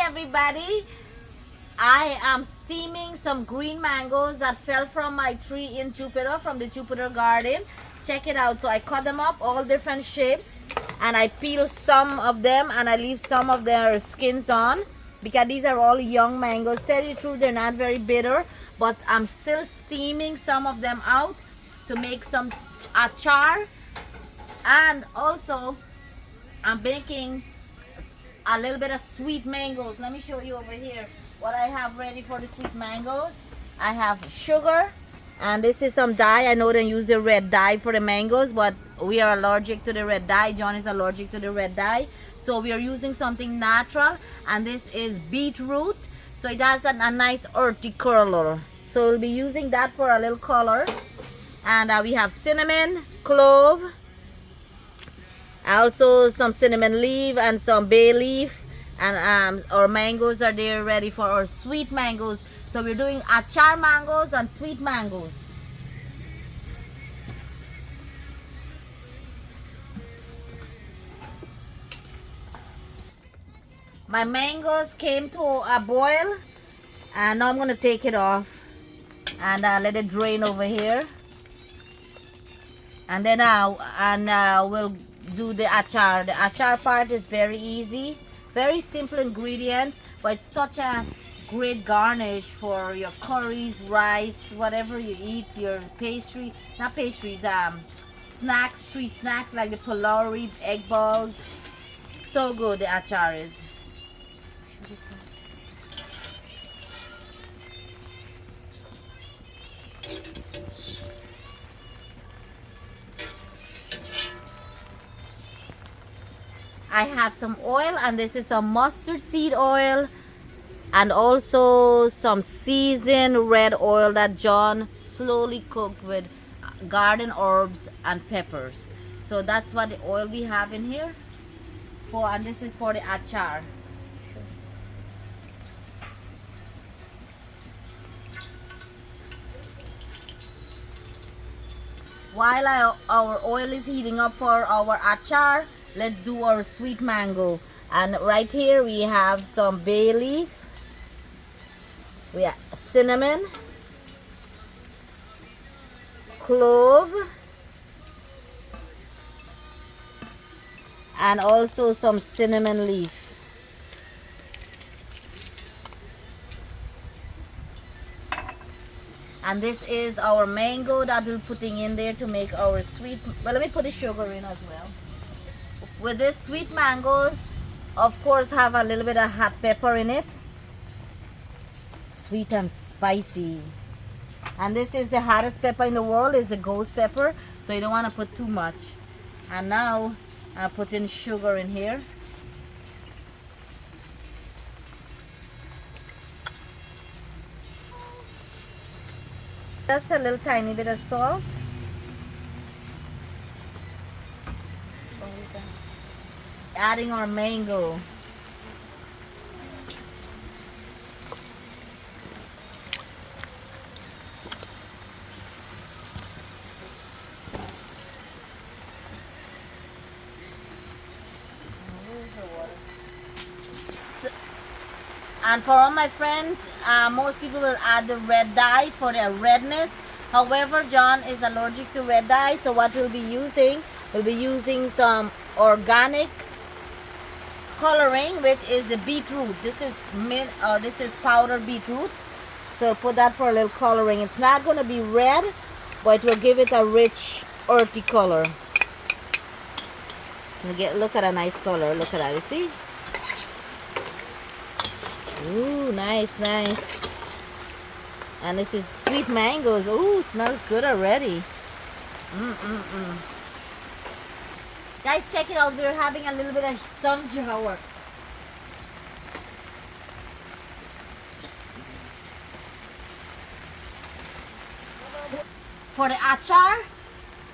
everybody. I am steaming some green mangoes that fell from my tree in Jupiter, from the Jupiter garden. Check it out. So I cut them up all different shapes and I peel some of them and I leave some of their skins on because these are all young mangoes. Tell you the truth, they're not very bitter, but I'm still steaming some of them out to make some achar. And also I'm making a little bit of sweet mangoes. Let me show you over here what I have ready for the sweet mangoes. I have sugar, and this is some dye. I know they use the red dye for the mangoes, but we are allergic to the red dye. John is allergic to the red dye, so we are using something natural, and this is beetroot, so it has a nice earthy color. So we'll be using that for a little color. And we have cinnamon, clove, also some cinnamon leaf and some bay leaf, and our mangoes are there ready for our sweet mangoes. So we're doing achar mangoes and sweet mangoes. My mangoes came to a boil, and now I'm going to take it off and let it drain over here, and then we'll do the achar. The achar part is very easy, very simple ingredients, but it's such a great garnish for your curries, rice, whatever you eat, your pastry, not pastries, snacks, street snacks like the pulao, egg balls. So good the achar is. I have some oil, and this is some mustard seed oil, and also some seasoned red oil that John slowly cooked with garden herbs and peppers. So that's what the oil we have in here for, and this is for the achar. While our oil is heating up for our achar, let's do our sweet mango. And right here we have some bay leaf, we have cinnamon, clove, and also some cinnamon leaf. And this is our mango that we're putting in there to make our sweet. Well, let me put the sugar in as well. With this sweet mangoes, of course, have a little bit of hot pepper in it. Sweet and spicy. And this is the hottest pepper in the world, is the ghost pepper. So you don't want to put too much. And now I put in sugar in here. Just a little tiny bit of salt. Adding our mango. And for all my friends, most people will add the red dye for their redness. However, John is allergic to red dye, so what we'll be using some organic coloring, which is the beetroot. This is mint, or this is powdered beetroot. So put that for a little coloring. It's not going to be red, but it will give it a rich, earthy color. Look at a nice color. Look at that. You see? Ooh, nice, nice. And this is sweet mangoes. Ooh, smells good already. Guys, check it out. We're having a little bit of sun shower. For the achar,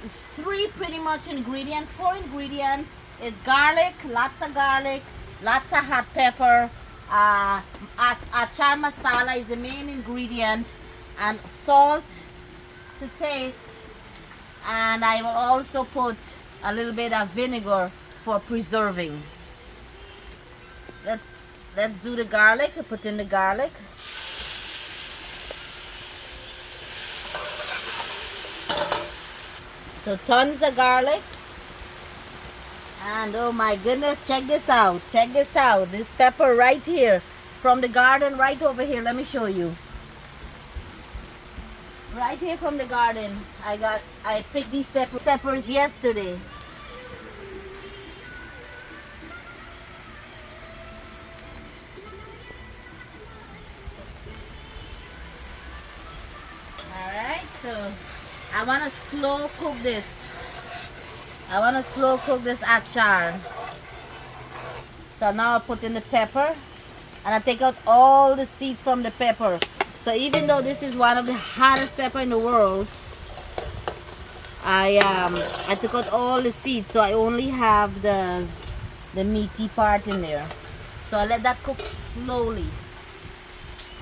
it's pretty much ingredients. 4 ingredients. It's garlic, lots of hot pepper. Achar massala is the main ingredient, and salt to taste. And I will also put a little bit of vinegar for preserving. let's do the garlic. Put in the garlic. So tons of garlic. And oh my goodness, check this out. Check this out. This pepper right here from the garden right over here. Let me show you. Right here from the garden. I picked these peppers yesterday. Alright, so I want to slow cook this. I want to slow cook this achar. So now I'll put in the pepper and I take out all the seeds from the pepper. So even though this is one of the hottest pepper in the world, I took out all the seeds, so I only have the meaty part in there. So I let that cook slowly.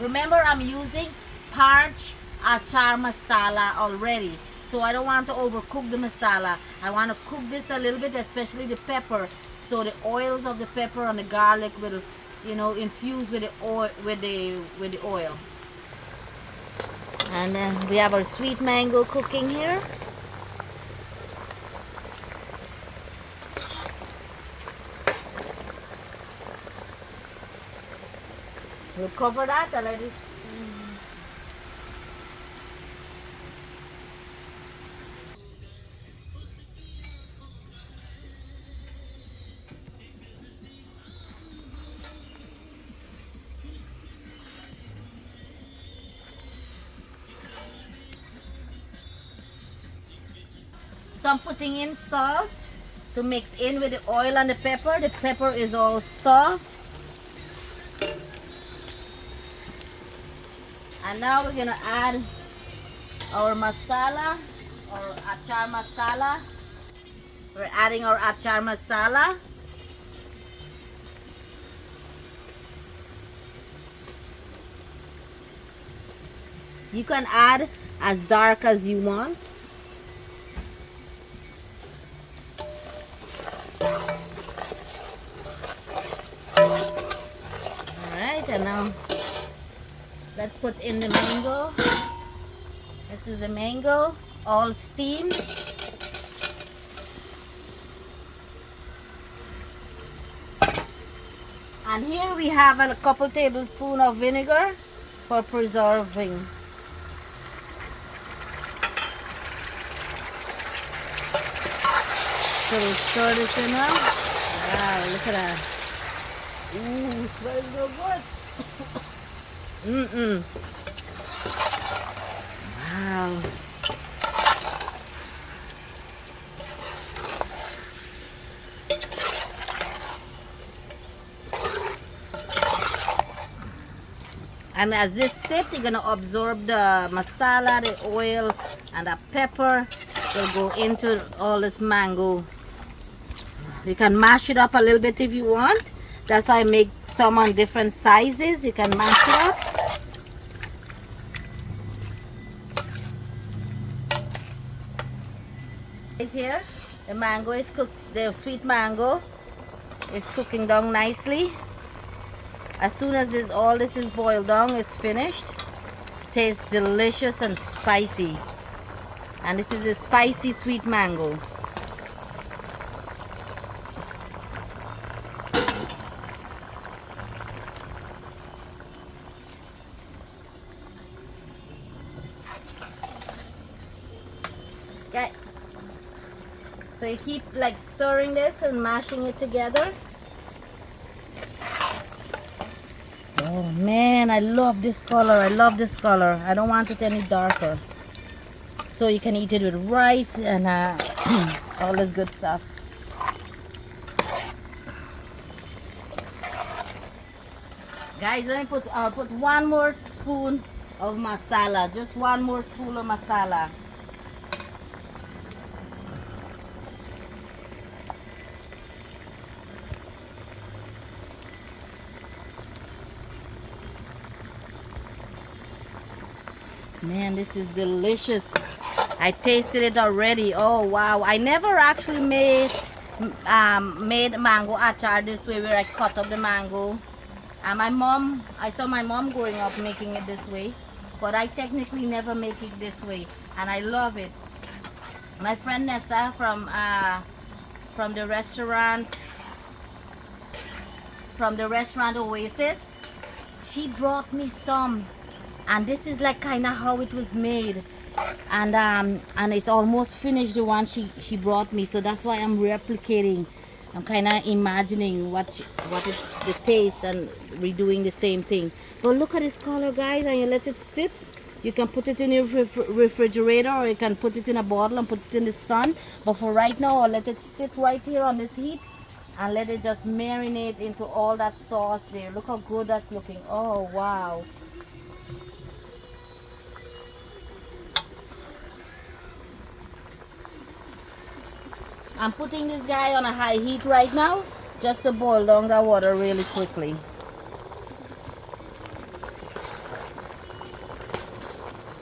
Remember, I'm using parched achar masala already, so I don't want to overcook the masala. I want to cook this a little bit, especially the pepper, so the oils of the pepper and the garlic will, you know, infuse with the oil. And then we have our sweet mango cooking here. We'll cover that and let it. So I'm putting in salt to mix in with the oil and the pepper. The pepper is all soft. And now we're gonna add our masala, or achar masala. We're adding our achar masala. You can add as dark as you want. Alright, and now let's put in the mango. This is a mango, all steamed. And here we have a couple tablespoons of vinegar for preserving. So we'll stir this in now. Wow, look at that. Ooh, smells so good. Wow. And as this sits, you're gonna absorb the masala, the oil, and the pepper will go into all this mango. You can mash it up a little bit if you want. That's why I make some on different sizes. You can mash it up. Here, the mango is cooked. The sweet mango is cooking down nicely. As soon as all this is boiled down, it's finished. Tastes delicious and spicy. And this is a spicy sweet mango. Okay. So you keep like stirring this and mashing it together. Oh man, I love this color. I love this color. I don't want it any darker. So you can eat it with rice and all this good stuff. Guys, let me put one more spoon of masala. Just one more spoon of masala. Man, this is delicious. I tasted it already. Oh wow, I never actually made mango achar this way, where I cut up the mango And I saw my mom growing up making it this way, but I technically never make it this way, and I love it. My friend Nessa from the restaurant Oasis, she brought me some, and this is like kind of how it was made, and it's almost finished, the one she brought me. So that's why I'm replicating. I'm kind of imagining the taste and redoing the same thing. But look at this color, guys, and you let it sit. You can put it in your refrigerator, or you can put it in a bottle and put it in the sun. But for right now, I'll let it sit right here on this heat and let it just marinate into all that sauce there. Look how good that's looking. Oh, wow. I'm putting this guy on a high heat right now, just to boil down the water really quickly.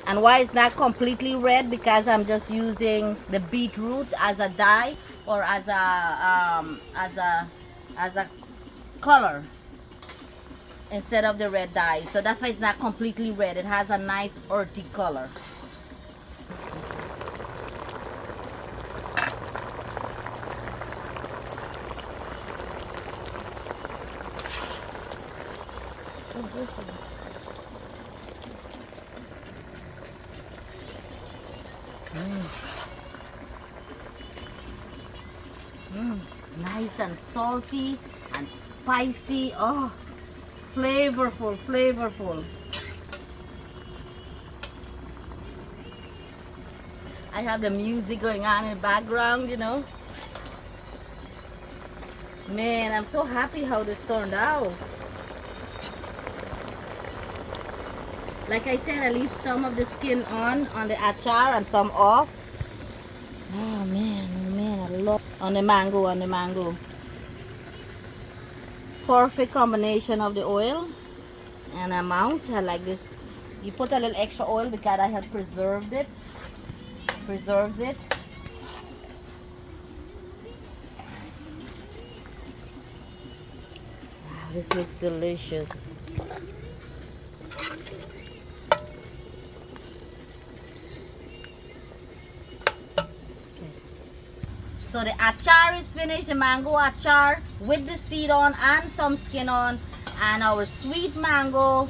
And why it's not completely red? Because I'm just using the beetroot as a dye, or as a color instead of the red dye. So that's why it's not completely red. It has a nice earthy color. Nice and salty and spicy. Oh, flavorful, flavorful. I have the music going on in the background, you know. Man, I'm so happy how this turned out. Like I said, I leave some of the skin on the achar and some off. Oh man, I love on the mango. Perfect combination of the oil and amount. I like this. You put a little extra oil because I have preserved it. Preserves it. Wow, this looks delicious. So the achar is finished, the mango achar with the seed on and some skin on, and our sweet mango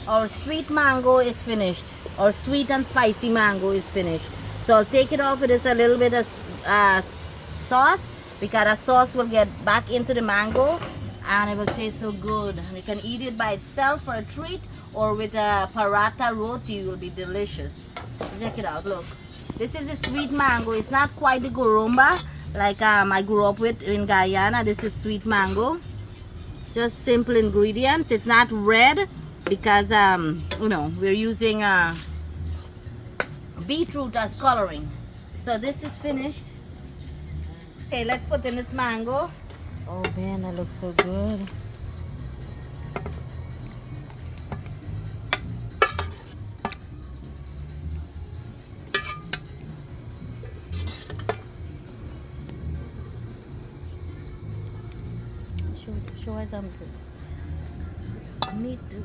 is finished. Our sweet and spicy mango is finished. So I'll take it off with just a little bit of sauce, because the sauce will get back into the mango and it will taste so good. And you can eat it by itself for a treat, or with a paratha roti. It will be delicious. Check it out, look. This is the sweet mango. It's not quite the gurumba like I grew up with in Guyana. This is sweet mango. Just simple ingredients. It's not red because you know, we're using beetroot as coloring. So this is finished. Okay, let's put in this mango. Oh man, that looks so good. Show us something. Me too.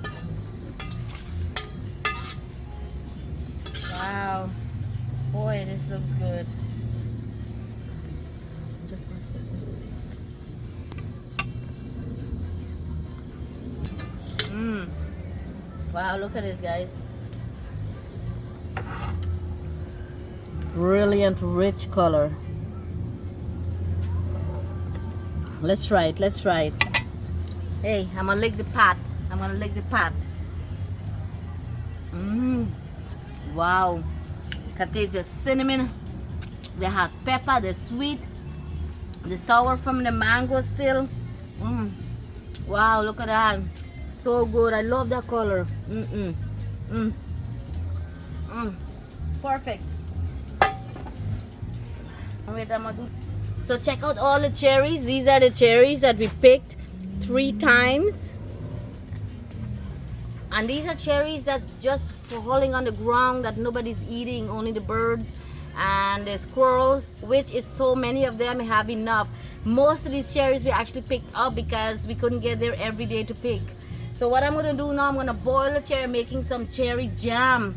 Wow. Boy, this looks good. Just one second. Wow, look at this, guys. Brilliant, rich color. Let's try it. Let's try it. Hey, I'm gonna lick the pot. I'm gonna lick the pot. Wow. You can taste the cinnamon, the hot pepper, the sweet, the sour from the mango still. Wow, look at that. So good. I love that color. Perfect. Wait, I'm gonna do. So check out all the cherries. These are the cherries that we picked 3 times. And these are cherries that just falling on the ground that nobody's eating, only the birds and the squirrels, which is so many of them have enough. Most of these cherries we actually picked up because we couldn't get there every day to pick. So what I'm gonna do now, I'm gonna boil the cherry, making some cherry jam.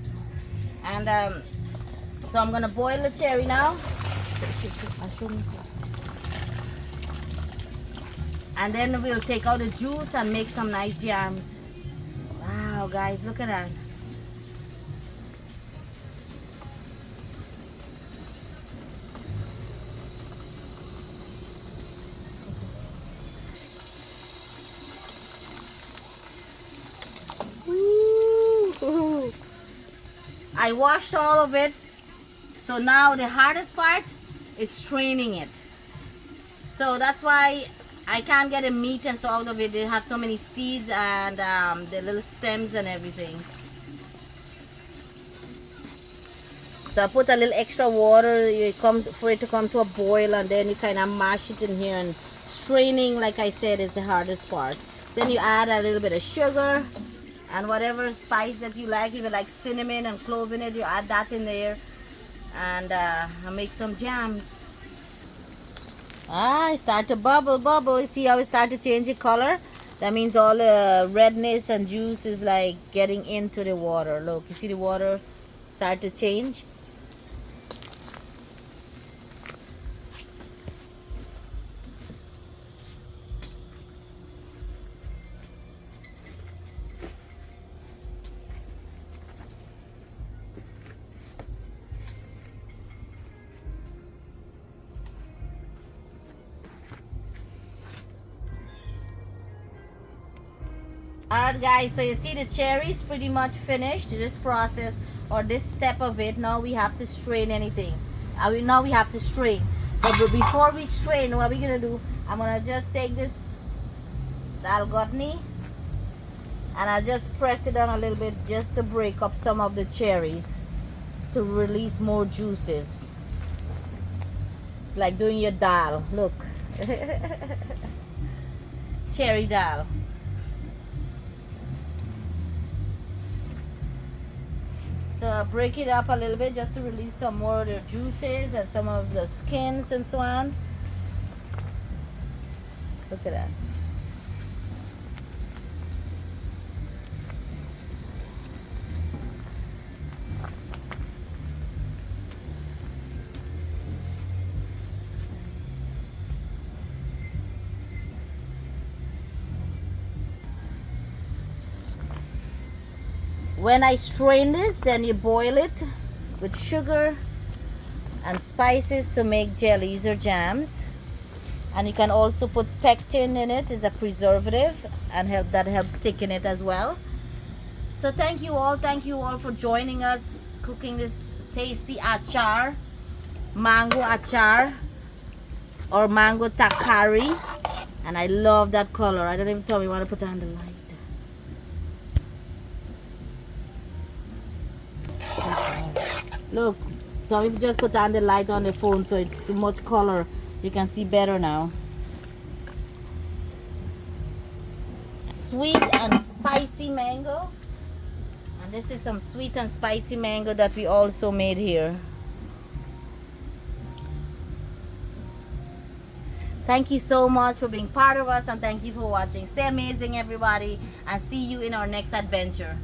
And so I'm gonna boil the cherry now. And then we'll take out the juice and make some nice jams. Wow, guys, look at that. Ooh. I washed all of it. So now the hardest part is straining it. So that's why I can't get the meat and so out of it. They have so many seeds and the little stems and everything. So I put a little extra water for it to come to a boil, and then you kind of mash it in here, and straining, like I said, is the hardest part. Then you add a little bit of sugar and whatever spice that you like. If you like cinnamon and clove in it, you add that in there, and make some jams. It start to bubble. You see how it start to change the color? That means all the redness and juice is like getting into the water. Look, you see the water start to change? Alright guys, so you see the cherries pretty much finished. This process or this step of it, now we have to strain anything. Now we have to strain. But before we strain, what we're gonna do, I'm gonna just take this dal gotni and I just press it on a little bit just to break up some of the cherries to release more juices. It's like doing your dal. Look. Cherry dal. So break it up a little bit just to release some more of the juices and some of the skins and so on. Look at that. When I strain this, then you boil it with sugar and spices to make jellies or jams. And you can also put pectin in it as a preservative and that helps thicken it as well. So thank you all for joining us cooking this tasty achar, mango achar or mango takari. And I love that color. I don't even tell me what to put on the light. Look, Tommy just put on the light on the phone so it's so much color. You can see better now. Sweet and spicy mango. And this is some sweet and spicy mango that we also made here. Thank you so much for being part of us, and thank you for watching. Stay amazing, everybody, and see you in our next adventure.